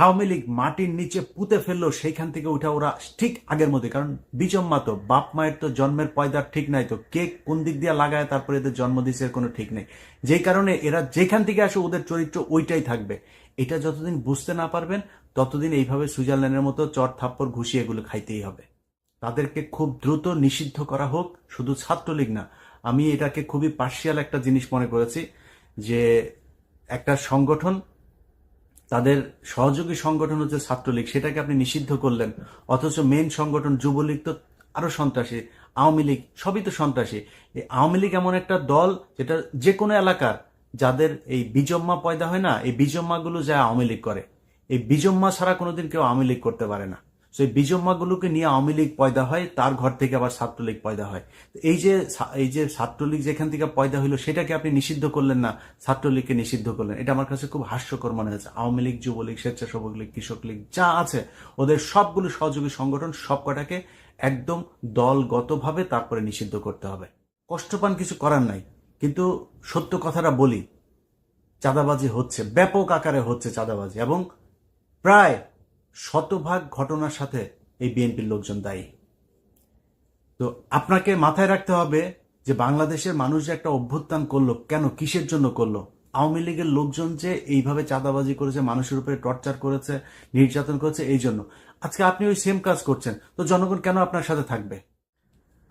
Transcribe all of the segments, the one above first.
আওয়ামী লীগ মাটির নিচে পুঁতে ফেললো, সেইখান থেকে উঠা ওরা ঠিক আগের মধ্যে। কারণ বিজম্মা তো, বাপ মায়ের তো জন্মের পয়দার ঠিক নাই, তো কে কোন দিক দিয়ে লাগায় তারপরে এদের জন্ম দিচ্ছে কোনো ঠিক নেই। যেই কারণে এরা যেখান থেকে আসে ওদের চরিত্র ওইটাই থাকবে। এটা যতদিন বুঝতে না পারবেন ততদিন এইভাবে সুইজারল্যান্ডের মতো চর থাপ্পড় ঘুষিয়ে এগুলো খাইতেই হবে। তাদেরকে খুব দ্রুত নিষিদ্ধ করা হোক, শুধু ছাত্রলীগ না। আমি এটাকে খুবই পার্শিয়াল একটা জিনিস মনে করেছি যে একটা সংগঠন, তাদের সহযোগী সংগঠন হচ্ছে ছাত্রলীগ, সেটাকে আপনি নিষিদ্ধ করলেন, অথচ মেন সংগঠন যুবলীগ তো আরো সন্ত্রাসী, আওয়ামী লীগ সবই তো সন্ত্রাসী। এই আওয়ামী লীগ এমন একটা দল যেটা যে কোনো এলাকার যাদের এই বিজম্মা পয়দা হয় না, এই বিজম্মাগুলো যা আওয়ামী লীগ করে, এই বিজম্মা ছাড়া কোনোদিন কেউ আওয়ামী লীগ করতে পারে না। সেই বিজম্মাগুলোকে নিয়ে আওয়ামী লীগ পয়দা হয়, তার ঘর থেকে আবার ছাত্রলীগ পয়দা হয়। এই যে ছাত্রলীগ যেখান থেকে পয়দা হইলো সেটাকে আপনি নিষিদ্ধ করলেন না, ছাত্রলীগকে নিষিদ্ধ করলেন। এটা আমার কাছে খুব হাস্যকর মনে হয়েছে। আওয়ামী লীগ, যুবলীগ, স্বেচ্ছাসেবক লীগ, কৃষক লীগ যা আছে ওদের সবগুলো সহযোগী সংগঠন, সবকটাকে একদম দলগতভাবে তারপরে নিষিদ্ধ করতে হবে। কষ্ট পান, কিছু করার নাই। কিন্তু সত্য কথাটা বলি, চাঁদাবাজি হচ্ছে, ব্যাপক আকারে হচ্ছে চাঁদাবাজি, এবং প্রায় শতভাগ ঘটনার সাথে এই বিএনপির লোকজন দায়ী। তো আপনাকে মাথায় রাখতে হবে যে বাংলাদেশের মানুষ যে একটা অভ্যুত্থান করলো, কেন, কিসের জন্য করলো? আওয়ামী লীগের লোকজন যে এইভাবে চাঁদাবাজি করেছে, মানুষের উপরে টর্চার করেছে, নির্যাতন করেছে, এই জন্য আজকে আপনি ওই সেম কাজ করছেন। তো জনগণ কেন আপনার সাথে থাকবে?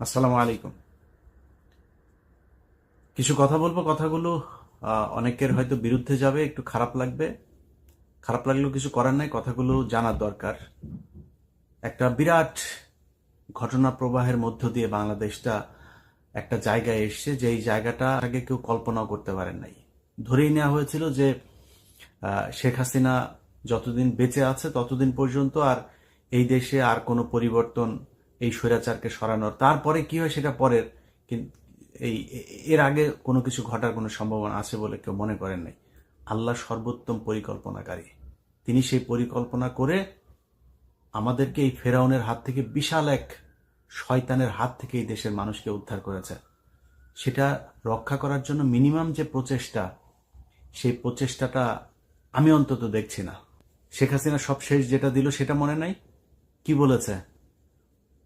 আসসালামু আলাইকুম। কিছু কথা বলবো, কথাগুলো অনেকের হয়তো বিরুদ্ধে যাবে, একটু খারাপ লাগবে। খারাপ লাগলেও কিছু করার নাই, কথাগুলো জানার দরকার। একটা বিরাট ঘটনা প্রবাহের মধ্য দিয়ে বাংলাদেশটা একটা জায়গায় এসছে, যে এই জায়গাটা আগে কেউ কল্পনাও করতে পারেন নাই। ধরেই নেওয়া হয়েছিল যে শেখ হাসিনা যতদিন বেঁচে আছে ততদিন পর্যন্ত আর এই দেশে আর কোনো পরিবর্তন, এই স্বৈরাচারকে সরানোর, তারপরে কি হয় সেটা পরের। কিন্তু এই এর আগে কোনো কিছু ঘটার কোনো সম্ভাবনা আছে বলে কেউ মনে করেন নাই। আল্লাহ সর্বোত্তম পরিকল্পনাকারী, তিনি সেই পরিকল্পনা করে আমাদেরকে এই ফেরাউনের হাত থেকে, বিশাল এক শয়তানের হাত থেকে এই দেশের মানুষকে উদ্ধার করেছে। সেটা রক্ষা করার জন্য মিনিমাম যে প্রচেষ্টা, সেই প্রচেষ্টাটা আমি অন্তত দেখছি না। শেখ হাসিনা সব শেষ যেটা দিল সেটা মনে নাই? কি বলেছে?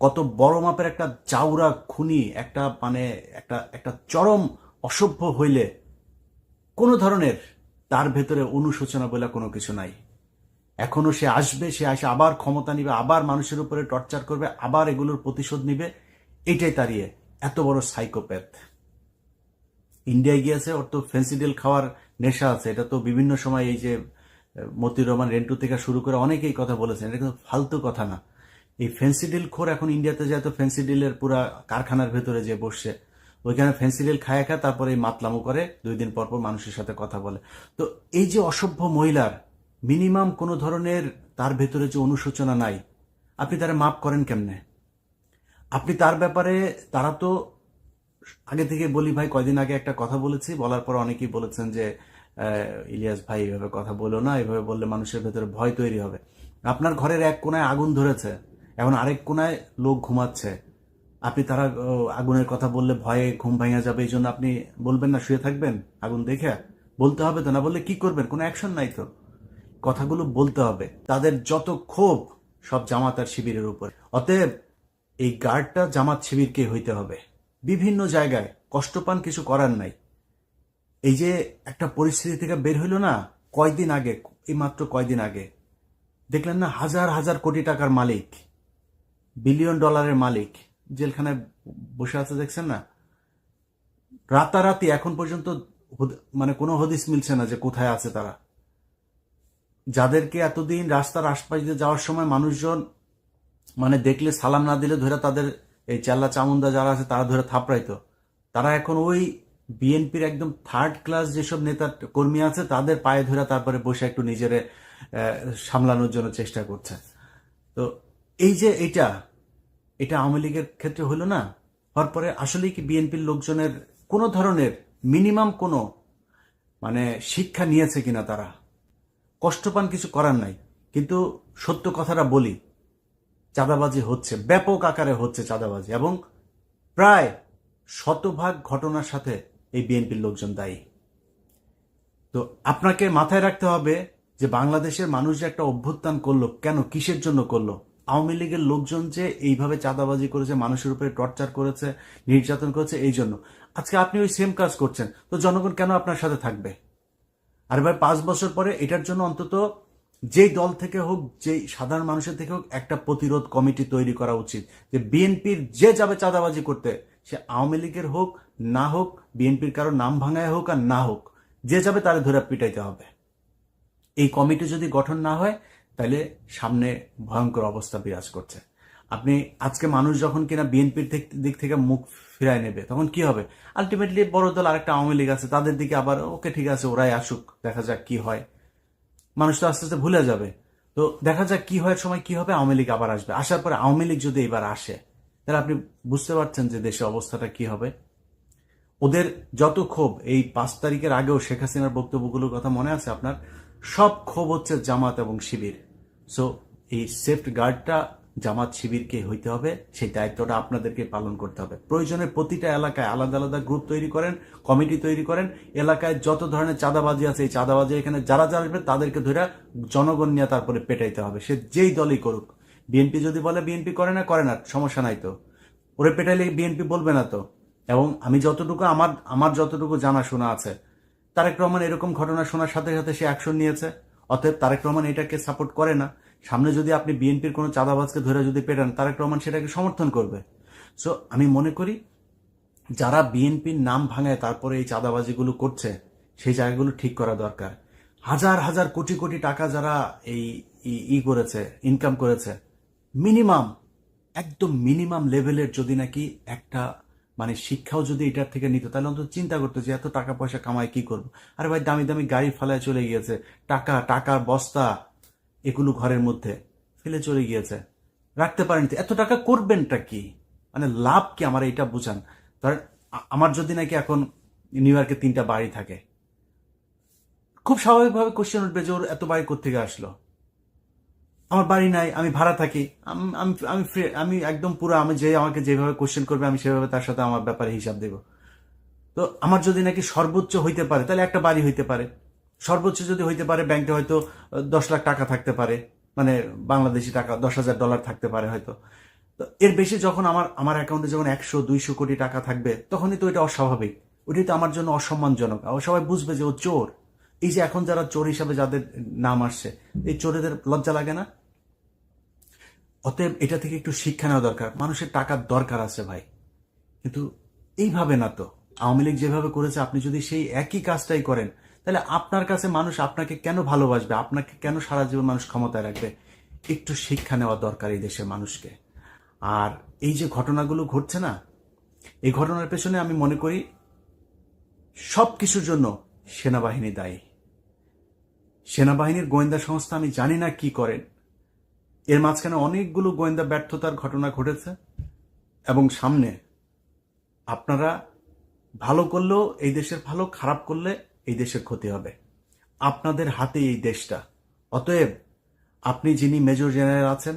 কত বড় মাপের একটা চাউরা খুনি, একটা মানে একটা একটা চরম অসভ্য হইলে কোনো ধরনের তার ভেতরে অনুশোচনা বলে কোনো কিছু নাই। এখনো সে আসবে, সে আসে আবার ক্ষমতা নিবে, আবার মানুষের উপরে টর্চার করবে, আবার এগুলোর প্রতিশোধ নিবে। এটাই তাড়িয়ে এত বড় সাইকোপ্যাথ। ইন্ডিয়ায় গিয়েছে, ওর তো ফেন্সিডিল খাওয়ার নেশা আছে। এটা তো বিভিন্ন সময় এই যে মতিউর রহমান রেন্টু থেকে শুরু করে অনেকেই কথা বলেছেন, এটা কিন্তু ফালতু কথা না। এই ফেন্সিডিল খোর এখন ইন্ডিয়াতে যায় তো ফেন্সিডিলের পুরা কারখানার ভেতরে যে বসছে, ওইখানে ফেন্সিডিল খায় খায় তারপরে এই মাতলামো করে, 2 দিন পর পর মানুষের সাথে কথা বলে। তো এই যে অসভ্য মহিলার মিনিমাম কোনো ধরনের তার ভেতরে যে অনুশোচনা নাই, আপনি তারা মাপ করেন কেমনে? আপনি তার ব্যাপারে, তারা তো আগে থেকে বলি ভাই, কয়দিন আগে একটা কথা বলেছি, বলার পর অনেকেই বলেছেন যে ইলিয়াস ভাই এভাবে কথা বলো না, এভাবে বললে মানুষের ভেতরে ভয় তৈরি হবে। আপনার ঘরের এক কোনায় আগুন ধরেছে, এখন আরেক কোনায় লোক ঘুমাচ্ছে, আপনি তারা আগুনের কথা বললে ভয়ে ঘুম ভাঙা যাবে, এই জন্য আপনি বলবেন না, শুয়ে থাকবেন আগুন দেখে? বলতে হবে তো, না বললে কি করবেন? কোনো অ্যাকশন নাই তো। কথাগুলো বলতে হবে। তাদের যত ক্ষোভ সব জামাত আর শিবিরের উপর। অতএব এই গার্ডটা জামাত শিবিরকে হইতে হবে। বিভিন্ন জায়গায় কষ্ট পান, কিছু করার নাই। এই যে একটা পরিস্থিতি থেকে বের হইল না কয়দিন আগে, এই মাত্র কয়দিন আগে দেখলেন না, হাজার হাজার কোটি টাকার মালিক, বিলিয়ন ডলারের মালিক জেলখানায় বসে আছে, দেখছেন না? রাতারাতি এখন পর্যন্ত মানে কোনো হদিস মিলছে না যে কোথায় আছে তারা। যাদেরকে এতদিন রাস্তার আশপাশ দিয়ে যাওয়ার সময় মানুষজন মানে দেখলে সালাম না দিলে ধরে তাদের এই চেল্লা চামুন্ডা যারা আছে তারা ধরে থাপড়াইতো, তারা এখন ওই বিএনপির একদম থার্ড ক্লাস যেসব নেতা কর্মী আছে তাদের পায়ে ধরে তারপরে বসে একটু নিজেরে সামলানোর জন্য চেষ্টা করছে। তো এই যে এটা এটা আওয়ামী লীগের ক্ষেত্রে হলো না, হওয়ার পরে আসলেই কি বিএনপির লোকজনের কোনো ধরনের মিনিমাম কোনো মানে শিক্ষা নিয়েছে কিনা তারা? কষ্ট পান, কিছু করার নাই। কিন্তু সত্য কথাটা বলি, চাঁদাবাজি হচ্ছে, ব্যাপক আকারে হচ্ছে চাঁদাবাজি, এবং প্রায় শতভাগ ঘটনার সাথে এই বিএনপির লোকজন দায়ী। তো আপনাকে মাথায় রাখতে হবে যে বাংলাদেশের মানুষ যে একটা অভ্যুত্থান করলো, কেন, কিসের জন্য করলো? আওয়ামী লীগের লোকজন যে এইভাবে চাঁদাবাজি করেছে, মানুষের উপরে টর্চার করেছে, নির্যাতন করেছে, এই জন্য। আজকে আপনি ওই সেম কাজ করছেন, তো জনগণ কেন আপনার সাথে থাকবে? আর ভাই 5 বছর পরে এটার জন্য অন্তত যেই দল থেকে হোক, যেই সাধারণ মানুষের থেকে হোক, একটা প্রতিরোধ কমিটি তৈরি করা উচিত। যে বিএনপির যে যাবে চাঁদাবাজি করতে, সে আওয়ামী লীগের হোক না হোক, বিএনপির কারো নাম ভাঙায় হোক আর না হোক, যে যাবে তারে ধরে পিটাইতে হবে। এই কমিটি যদি গঠন না হয়, তাহলে সামনে ভয়ঙ্কর অবস্থা বিরাজ করছে। আপনি আজকে মানুষ যখন কিনা বিএনপির দিক থেকে মুখ ফিরায় নেবে, তখন কি হবে? আলটিমেটলি বড় দল আরেকটা আওয়ামী লীগ আছে, তাদের দিকে আবার ওকে ঠিক আছে, ওরাই আসুক, দেখা যাক কি হয়। মানুষ তো আস্তে আস্তে ভুলে যাবে। তো দেখা যাক কি হয়, সময় কি হবে, আওয়ামী লীগ আবার আসবে। আসার পরে আওয়ামী লীগ যদি এবার আসে, তাহলে আপনি বুঝতে পারছেন যে দেশের অবস্থাটা কি হবে। ওদের যত ক্ষোভ, এই 5 তারিখের আগেও শেখ হাসিনার বক্তব্যগুলোর কথা মনে আছে আপনার? সব ক্ষোভ হচ্ছে জামাত এবং শিবির। সো এই সেফট গার্ডটা জামাত শিবিরকে হইতে হবে, সেই দায়িত্বটা আপনাদেরকে পালন করতে হবে। প্রয়োজনে প্রতিটা এলাকায় আলাদা আলাদা গ্রুপ তৈরি করেন, কমিটি তৈরি করেন। এলাকায় যত ধরনের চাঁদাবাজি আছে, এই চাঁদাবাজি এখানে যারা যারা আসবে তাদেরকে ধরে জনগণ নিয়ে তারপরে পেটাইতে হবে, সে যেই দলই করুক। বিএনপি যদি বলে বিএনপি করে না, সমস্যা নাই তো, ওরে পেটাইলে বিএনপি বলবে না তো। এবং আমি যতটুকু আমার যতটুকু জানাশোনা আছে, তারেক রহমান এরকম ঘটনা শোনার সাথে সাথে সে অ্যাকশন নিয়েছে। অতএব তারেক রহমান এটাকে সাপোর্ট করে না। সামনে যদি আপনি বিএনপির কোনো চাঁদাবাজকে ধরে যদি পেটান, তারেক রহমান সেটাকে সমর্থন করবে। সো আমি মনে করি যারা বিএনপির নাম ভাঙায় তারপরে এই চাঁদাবাজিগুলো করছে, সেই জায়গাগুলো ঠিক করা দরকার। হাজার হাজার কোটি কোটি টাকা যারা এই করেছে, ইনকাম করেছে, মিনিমাম, একদম মিনিমাম লেভেলের যদি নাকি একটা মানে শিক্ষাও যদি এটার থেকে নিত, তাহলে অন্তত চিন্তা করতো যে এত টাকা পয়সা কামায় কি করবো। আরে ভাই, দামি দামি গাড়ি ফেলায় চলে গিয়েছে, টাকার বস্তা এগুলো ঘরের মধ্যে ফেলে চলে গিয়েছে, রাখতে পারেনি। এত টাকা করবেনটা কি, মানে লাভ কি, আমার এটা বুঝান। ধরেন আমার যদি নাকি এখন নিউ ইয়র্কে 3টা বাড়ি থাকে, খুব স্বাভাবিকভাবে কোশ্চেন উঠবে যে ওর এত বাড়ি কোত্থেকে আসলো। আমার বাড়ি নাই, আমি ভাড়া থাকি, আমি একদম পুরো, আমাকে যেভাবে কোশ্চেন করবে আমি সেভাবে তার সাথে আমার ব্যাপারে হিসাব দেব। তো আমার যদি নাকি সর্বোচ্চ হইতে পারে, তাহলে একটা বাড়ি হইতে পারে। সর্বোচ্চ যদি হইতে পারে, ব্যাংকে হয়তো 10 লাখ টাকা থাকতে পারে, মানে বাংলাদেশি টাকা $10,000 থাকতে পারে হয়তো। তো এর বেশি যখন আমার অ্যাকাউন্টে যখন 100-200 কোটি টাকা থাকবে, তখনই তো এটা অস্বাভাবিক, ওটাই তো আমার জন্য অসম্মানজনক। আর সবাই বুঝবে যে ও চোর। এই যে এখন যারা চোর হিসাবে যাদের নাম আসছে, এই চোরেদের লজ্জা লাগে না? অতএব এটা থেকে একটু শিক্ষা নেওয়া দরকার। মানুষের টাকার দরকার আছে ভাই, কিন্তু এইভাবে না তো। আওয়ামী লীগ যেভাবে করেছে, আপনি যদি সেই একই কাজটাই করেন, তাহলে আপনার কাছে মানুষ আপনাকে কেন ভালোবাসবে, আপনাকে কেন সারা জীবন মানুষ ক্ষমতায় রাখবে? একটু শিক্ষা নেওয়া দরকার এই দেশের মানুষকে। আর এই যে ঘটনাগুলো ঘটছে না, এই ঘটনার পেছনে আমি মনে করি সব কিছুর জন্য সেনাবাহিনী দায়ী। সেনাবাহিনীর গোয়েন্দা সংস্থা আমি জানি না কি করেন, এর মাঝখানে অনেকগুলো গোয়েন্দা ব্যর্থতার ঘটনা ঘটেছে। এবং সামনে আপনারা ভালো করলেও এই দেশের ভালো, খারাপ করলে এই দেশের ক্ষতি হবে। আপনাদের হাতে এই দেশটা। অতএব আপনি যিনি মেজর জেনারেল আছেন,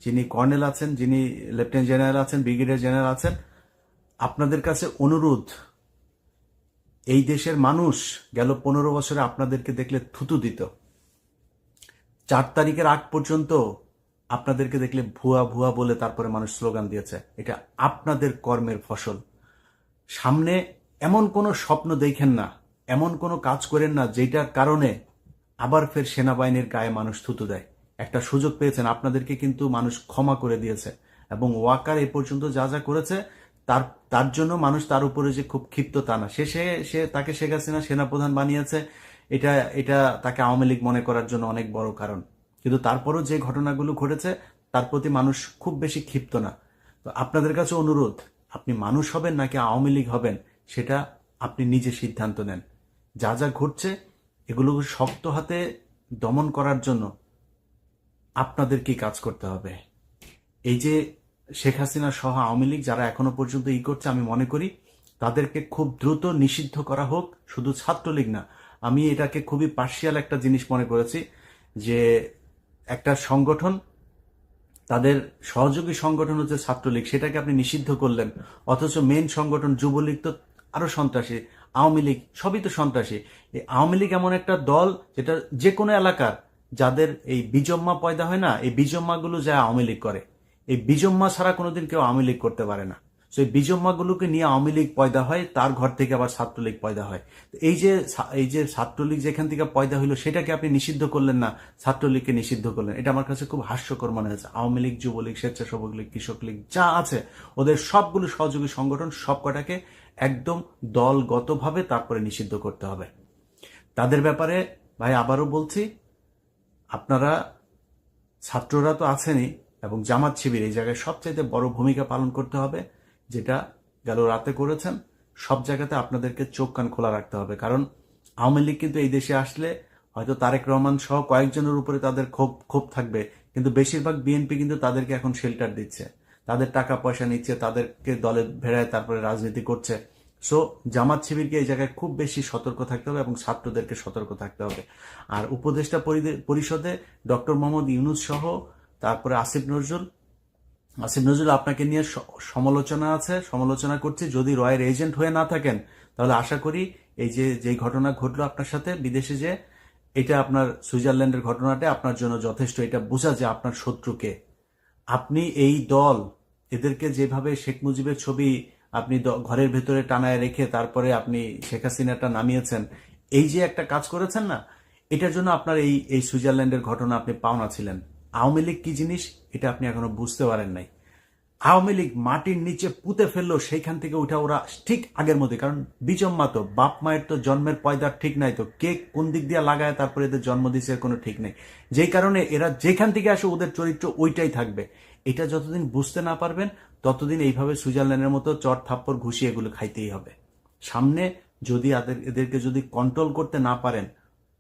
যিনি কর্নেল আছেন, যিনি লেফটেন্যান্ট জেনারেল আছেন, ব্রিগেডিয়ার জেনারেল আছেন, আপনাদের কাছে অনুরোধ, এই দেশের মানুষ গেল 15 বছরে আপনাদেরকে দেখলে থুতু দিত। 4 তারিখের আগ পর্যন্ত আপনাদেরকে দেখলে ভুয়া ভুয়া বলে তারপরে মানুষ স্লোগান দিয়েছে। এটা আপনাদের কর্মের ফসল। সামনে এমন কোনো স্বপ্ন দেখেন না, এমন কোনো কাজ করেন না যেটার কারণে আবার ফের সেনাবাহিনীর গায়ে মানুষ থুতু দেয়। একটা সুযোগ পেয়েছেন, আপনাদেরকে কিন্তু মানুষ ক্ষমা করে দিয়েছে। এবং ওয়াকার এ পর্যন্ত যা যা করেছে, তার জন্য মানুষ তার উপরে যে খুব ক্ষিপ্ত তা না। সে তাকে শেখ হাসিনা সেনাপ্রধান বানিয়েছে, এটা তাকে আওয়ামী লীগ মনে করার জন্য অনেক বড় কারণ। কিন্তু তারপরও যে ঘটনাগুলো ঘটেছে, তার প্রতি মানুষ খুব বেশি ক্ষিপ্ত না। তো আপনাদের কাছে অনুরোধ, আপনি মানুষ হবেন নাকি আওয়ামী লীগ হবেন, সেটা আপনি নিজে সিদ্ধান্ত নেন। যা যা ঘটছে এগুলো শক্ত হাতে দমন করার জন্য আপনাদেরকে কাজ করতে হবে। এই যে শেখ হাসিনা সহ আওয়ামী লীগ যারা এখনো পর্যন্ত করছে, আমি মনে করি তাদেরকে খুব দ্রুত নিষিদ্ধ করা হোক। শুধু ছাত্রলীগ না, আমি এটাকে খুবই পার্শিয়াল একটা জিনিস মনে করেছি, যে একটা সংগঠন, তাদের সহযোগী সংগঠন হচ্ছে ছাত্রলীগ, সেটাকে আপনি নিষিদ্ধ করলেন, অথচ মেন সংগঠন যুবলীগ তো আরো সন্ত্রাসী। আওয়ামী লীগ সবই তো সন্ত্রাসী। এই আওয়ামী লীগ এমন একটা দল যেটা যে কোনো এলাকার যাদের এই বিজম্মা পয়দা হয় না, এই বিজম্মাগুলো যায় আওয়ামী লীগ করে। এই বিজম্মা ছাড়া কোনোদিন কেউ আওয়ামী লীগ করতে পারে না। সেই বিজম্মাগুলোকে নিয়ে আওয়ামী লীগ পয়দা হয়, তার ঘর থেকে আবার ছাত্রলীগ পয়দা হয়। এই যে ছাত্রলীগ যেখান থেকে পয়দা হইলো সেটাকে আপনি নিষিদ্ধ করলেন না, ছাত্রলীগকে নিষিদ্ধ করলেন। এটা আমার কাছে খুব হাস্যকর মনে হয়েছে। আওয়ামী লীগ, যুবলীগ, স্বেচ্ছাসেবক লীগ, কৃষক লীগ যা আছে ওদের সবগুলো সহযোগী সংগঠন সব কটাকে একদম দলগতভাবে তারপরে নিষিদ্ধ করতে হবে। তাদের ব্যাপারে ভাই আবারও বলছি, আপনারা ছাত্ররা তো আছেনই এবং জামাত শিবির এই জায়গায় সবচাইতে বড় ভূমিকা পালন করতে হবে, যেটা গেল রাতে করেছেন। সব জায়গাতে আপনাদেরকে চোখ কান খোলা রাখতে হবে, কারণ আওয়ামী লীগ কিন্তু এই দেশে আসলে হয়তো তারেক রহমান সহ কয়েকজনের উপরে তাদের ক্ষোভ থাকবে, কিন্তু বেশিরভাগ বিএনপি কিন্তু তাদেরকে এখন শেল্টার দিচ্ছে, তাদের টাকা পয়সা নিচ্ছে, তাদেরকে দলে ভেড়ায় তারপরে রাজনীতি করছে। সো জামাত শিবিরকে এই জায়গায় খুব বেশি সতর্ক থাকতে হবে এবং ছাত্রদেরকে সতর্ক থাকতে হবে। আর উপদেষ্টা পরিষদে ডক্টর মোহাম্মদ ইউনূস সহ তারপরে আসিফ নজরুল আপনাকে নিয়ে সমালোচনা আছে, সমালোচনা করছি। যদি রয়ের এজেন্ট হয়ে না থাকেন তাহলে আশা করি এই যে ঘটনা ঘটলো আপনার সাথে বিদেশে, যে এটা আপনার সুইজারল্যান্ডের ঘটনাটা আপনার জন্য যথেষ্ট। এটা বোঝা যে আপনার শত্রুকে আপনি এই দল এদেরকে যেভাবে শেখ মুজিবের ছবি আপনি ঘরের ভেতরে টানায় রেখে তারপরে আপনি শেখ হাসিনাটা নামিয়েছেন, এই যে একটা কাজ করেছেন না, এটার জন্য আপনার এই সুইজারল্যান্ডের ঘটনা আপনি পাওনা ছিলেন। আওয়ামী লীগ কি জিনিস এটা আপনি এখনো বুঝতে পারেন নাই। আওয়ামী লীগ মাটির নিচে পুঁতে ফেললো, সেইখান থেকে উঠা ওরা ঠিক আগের মধ্যে, কারণ বিজম্মা তো বাপ মায়ের তো জন্মের পয়দার ঠিক নাই, তো কে কোন দিক দিয়ে লাগায় তারপরে এদের জন্ম দিচ্ছে কোনো ঠিক নেই। যেই কারণে এরা যেখান থেকে আসে ওদের চরিত্র ওইটাই থাকবে। এটা যতদিন বুঝতে না পারবেন ততদিন এইভাবে সুইজারল্যান্ডের মতো চট থাপ্পড় ঘুষি এগুলো খাইতেই হবে। সামনে যদি এদেরকে যদি কন্ট্রোল করতে না পারেন,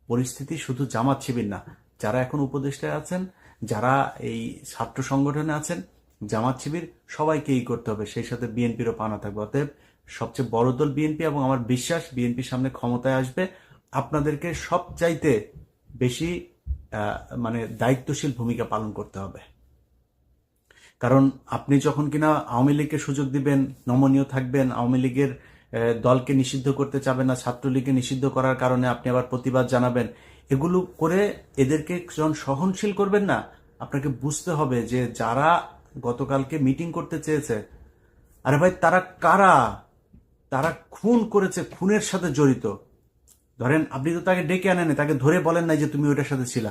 পরিস্থিতি শুধু জামাত শিবির না, যারা এখন উপদেষ্টায় আছেন, যারা এই ছাত্র সংগঠনে আছেন, জামাত শিবির সবাইকেই করতে হবে, সেই সাথে বিএনপিরও পানা থাকবে। অতএব সবচেয়ে বড় দল বিএনপি এবং আমার বিশ্বাস বিএনপির সামনে ক্ষমতায় আসবে। আপনাদেরকে সবচাইতে বেশি মানে দায়িত্বশীল ভূমিকা পালন করতে হবে, কারণ আপনি যখন কিনা আওয়ামী লীগকে সুযোগ দিবেন, নমনীয় থাকবেন, আওয়ামী লীগের দলকে নিষিদ্ধ করতে চাবেন না, ছাত্রলীগকে নিষিদ্ধ করার কারণে আপনি আবার প্রতিবাদ জানাবেন, এগুলো করে এদেরকে যখন সহনশীল করবেন না, আপনাকে বুঝতে হবে যে যারা গতকালকে মিটিং করতে চেয়েছে, আরে ভাই তারা কারা, তারা খুন করেছে, খুনের সাথে জড়িত। ধরেন আপনি তো তাকে ডেকে আনেন, তাকে ধরে বলেন নাই যে তুমি ওইটার সাথে ছিলা।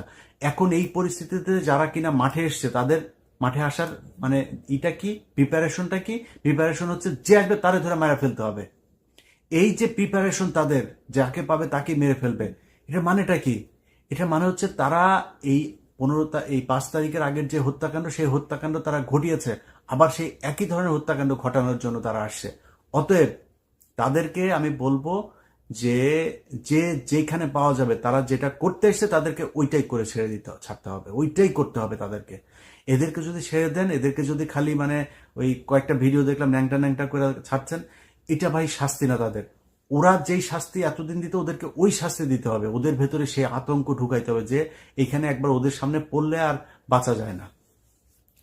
এখন এই পরিস্থিতিতে যারা কিনা মাঠে এসছে, তাদের মাঠে আসার মানে এটা কি, প্রিপারেশনটা কি? প্রিপারেশন হচ্ছে যে আসবে তারে ধরে মেরে ফেলতে হবে। এই যে প্রিপারেশন তাদের, যাকে পাবে তাকে মেরে ফেলবে, এটা মানেটা কি? এটা মানে হচ্ছে তারা এই 5 তারিখের আগের যে হত্যাকাণ্ড, সেই হত্যাকাণ্ড তারা ঘটিয়েছে, আবার সেই একই ধরনের হত্যাকাণ্ড ঘটানোর জন্য তারা আসছে। অতএব তাদেরকে আমি বলবো যে যেখানে পাওয়া যাবে তারা যেটা করতে এসছে তাদেরকে ওইটাই করে ছাড়তে হবে, ওইটাই করতে হবে তাদেরকে। এদেরকে যদি ছেড়ে দেন, এদেরকে যদি খালি মানে ওই কয়েকটা ভিডিও দেখলাম ন্যাংটা ন্যাংটা করে ছাড়ছেন, এটা ভাই শাস্তি না তাদের। ওরা যেই শাস্তি এতদিন দিত ওদেরকে ওই শাস্তি দিতে হবে, ওদের ভেতরে সে আতঙ্ক ঢুকাইতে হবে যে এখানে একবার ওদের সামনে পড়লে আর বাঁচা যায় না।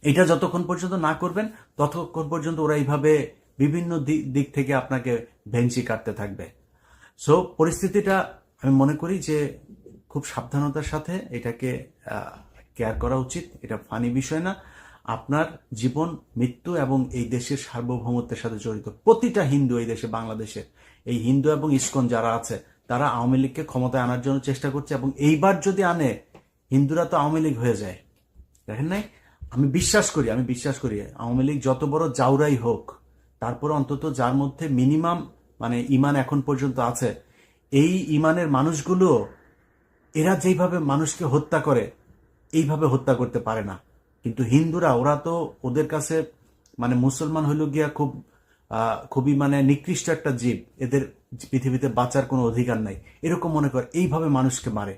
এটা যতক্ষণ পর্যন্ত না করবেন ততক্ষণ পর্যন্ত ওরা এইভাবে বিভিন্ন দিক থেকে আপনাকে ভেঞ্চি কাটতে থাকবে। সো পরিস্থিতিটা আমি মনে করি যে খুব সাবধানতার সাথে এটাকে কেয়ার করা উচিত। এটা ফানি বিষয় না। আপনার জীবন, মৃত্যু এবং এই দেশের সার্বভৌমত্বের সাথে জড়িত। প্রতিটা হিন্দু এই দেশে, বাংলাদেশে এই হিন্দু এবং ইসকন যারা আছে তারা আওয়ামী লীগকে ক্ষমতায় আনার জন্য চেষ্টা করছে, এবং এইবার যদি আনে হিন্দুরা তো আওয়ামী লীগ হয়ে যায়। দেখেন নাই, আমি বিশ্বাস করি আওয়ামী লীগ যত বড় জাউরাই হোক, তারপর অন্তত যার মধ্যে মিনিমাম মানে ইমান এখন পর্যন্ত আছে, এই ইমানের মানুষগুলো এরা যেইভাবে মানুষকে হত্যা করে এইভাবে হত্যা করতে পারে না। কিন্তু হিন্দুরা, ওরা তো ওদের কাছে মানে মুসলমান হইল গিয়া খুবই মানে নিকৃষ্ট একটা জীব, এদের পৃথিবীতে বাঁচার কোনো অধিকার নাই, এরকম মনে করে এইভাবে মানুষকে মারে।